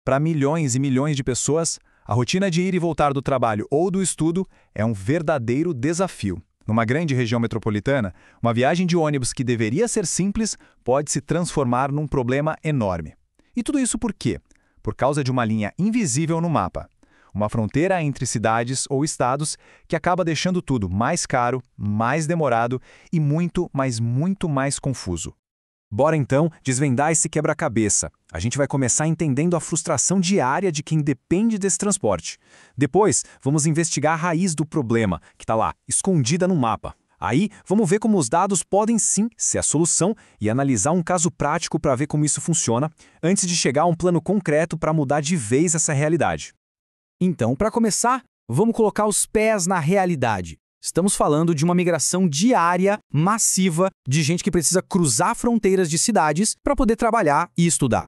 Para milhões e milhões de pessoas, a rotina de ir e voltar do trabalho ou do estudo é um verdadeiro desafio. Numa grande região metropolitana, uma viagem de ônibus que deveria ser simples pode se transformar num problema enorme. E tudo isso por quê? Por causa de uma linha invisível no mapa. Uma fronteira entre cidades ou estados que acaba deixando tudo mais caro, mais demorado e muito, mas muito mais confuso. Bora então desvendar esse quebra-cabeça. A gente vai começar entendendo a frustração diária de quem depende desse transporte. Depois, vamos investigar a raiz do problema, que está lá, escondida no mapa. Aí, vamos ver como os dados podem sim ser a solução e analisar um caso prático para ver como isso funciona, antes de chegar a um plano concreto para mudar de vez essa realidade. Então, para começar, vamos colocar os pés na realidade. Estamos falando de uma migração diária, massiva, de gente que precisa cruzar fronteiras de cidades para poder trabalhar e estudar.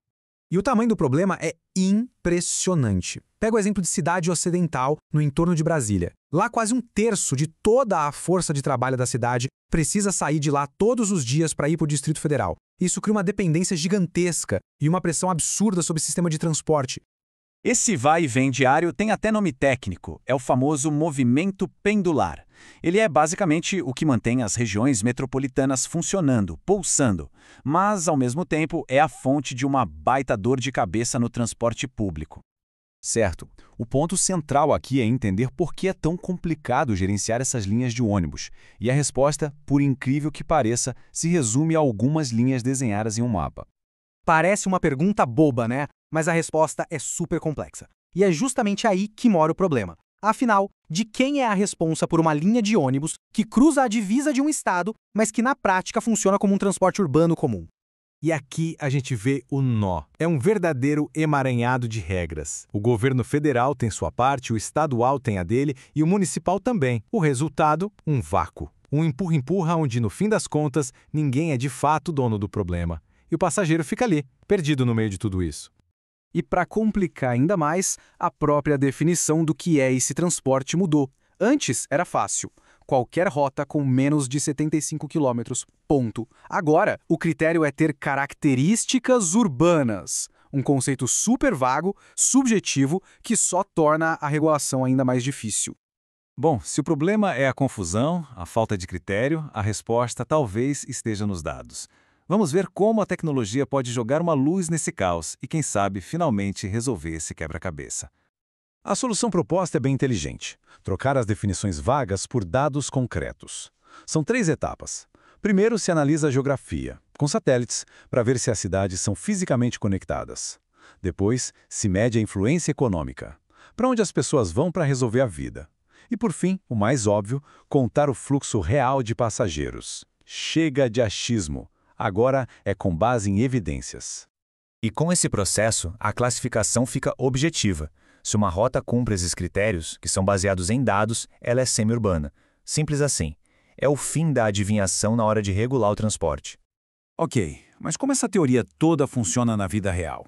E o tamanho do problema é impressionante. Pega o exemplo de cidade ocidental no entorno de Brasília. Lá quase 1/3 de toda a força de trabalho da cidade precisa sair de lá todos os dias para ir para o Distrito Federal. Isso cria uma dependência gigantesca e uma pressão absurda sobre o sistema de transporte. Esse vai e vem diário tem até nome técnico, é o famoso movimento pendular. Ele é basicamente o que mantém as regiões metropolitanas funcionando, pulsando, mas, ao mesmo tempo, é a fonte de uma baita dor de cabeça no transporte público. Certo. O ponto central aqui é entender por que é tão complicado gerenciar essas linhas de ônibus. E a resposta, por incrível que pareça, se resume a algumas linhas desenhadas em um mapa. Parece uma pergunta boba, né? Mas a resposta é super complexa. E é justamente aí que mora o problema. Afinal, de quem é a responsa por uma linha de ônibus que cruza a divisa de um estado, mas que na prática funciona como um transporte urbano comum? E aqui a gente vê o nó. É um verdadeiro emaranhado de regras. O governo federal tem sua parte, o estadual tem a dele e o municipal também. O resultado, um vácuo. Um empurra-empurra onde, no fim das contas, ninguém é de fato dono do problema. E o passageiro fica ali, perdido no meio de tudo isso. E para complicar ainda mais, a própria definição do que é esse transporte mudou. Antes era fácil. Qualquer rota com menos de 75 km, ponto. Agora, o critério é ter características urbanas. Um conceito super vago, subjetivo, que só torna a regulação ainda mais difícil. Bom, se o problema é a confusão, a falta de critério, a resposta talvez esteja nos dados. Vamos ver como a tecnologia pode jogar uma luz nesse caos e, quem sabe, finalmente resolver esse quebra-cabeça. A solução proposta é bem inteligente: trocar as definições vagas por dados concretos. São 3 etapas. Primeiro, se analisa a geografia, com satélites, para ver se as cidades são fisicamente conectadas. Depois, se mede a influência econômica, para onde as pessoas vão para resolver a vida. E, por fim, o mais óbvio, contar o fluxo real de passageiros. Chega de achismo. Agora é com base em evidências. E com esse processo, a classificação fica objetiva. Se uma rota cumpre esses critérios, que são baseados em dados, ela é semi-urbana. Simples assim. É o fim da adivinhação na hora de regular o transporte. Ok, mas como essa teoria toda funciona na vida real?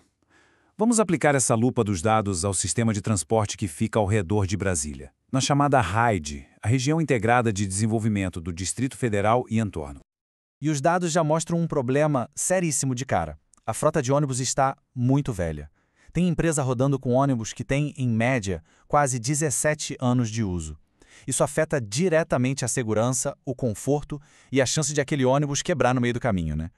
Vamos aplicar essa lupa dos dados ao sistema de transporte que fica ao redor de Brasília, na chamada RAID, a Região Integrada de Desenvolvimento do Distrito Federal e entorno. E os dados já mostram um problema seríssimo de cara. A frota de ônibus está muito velha. Tem empresa rodando com ônibus que tem, em média, quase 17 anos de uso. Isso afeta diretamente a segurança, o conforto e a chance de aquele ônibus quebrar no meio do caminho, né?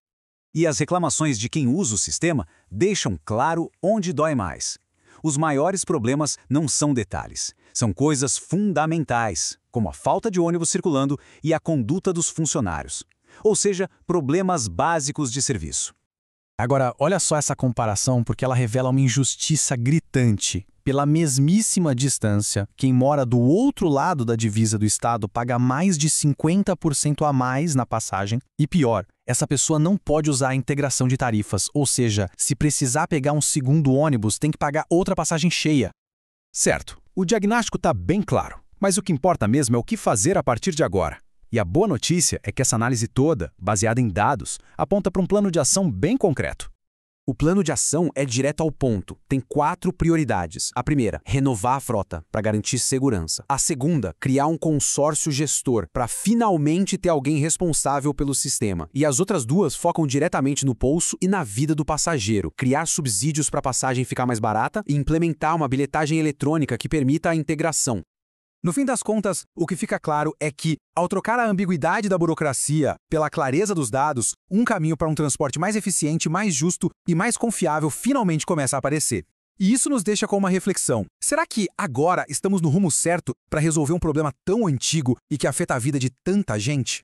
E as reclamações de quem usa o sistema deixam claro onde dói mais. Os maiores problemas não são detalhes, são coisas fundamentais, como a falta de ônibus circulando e a conduta dos funcionários. Ou seja, problemas básicos de serviço. Agora, olha só essa comparação, porque ela revela uma injustiça gritante. Pela mesmíssima distância, quem mora do outro lado da divisa do estado paga mais de 50% a mais na passagem. E pior, essa pessoa não pode usar a integração de tarifas, ou seja, se precisar pegar um segundo ônibus, tem que pagar outra passagem cheia. Certo, o diagnóstico está bem claro, mas o que importa mesmo é o que fazer a partir de agora. E a boa notícia é que essa análise toda, baseada em dados, aponta para um plano de ação bem concreto. O plano de ação é direto ao ponto. Tem 4 prioridades. A primeira, renovar a frota, para garantir segurança. A segunda, criar um consórcio gestor, para finalmente ter alguém responsável pelo sistema. E as outras 2 focam diretamente no bolso e na vida do passageiro. Criar subsídios para a passagem ficar mais barata e implementar uma bilhetagem eletrônica que permita a integração. No fim das contas, o que fica claro é que, ao trocar a ambiguidade da burocracia pela clareza dos dados, um caminho para um transporte mais eficiente, mais justo e mais confiável finalmente começa a aparecer. E isso nos deixa com uma reflexão. Será que agora estamos no rumo certo para resolver um problema tão antigo e que afeta a vida de tanta gente?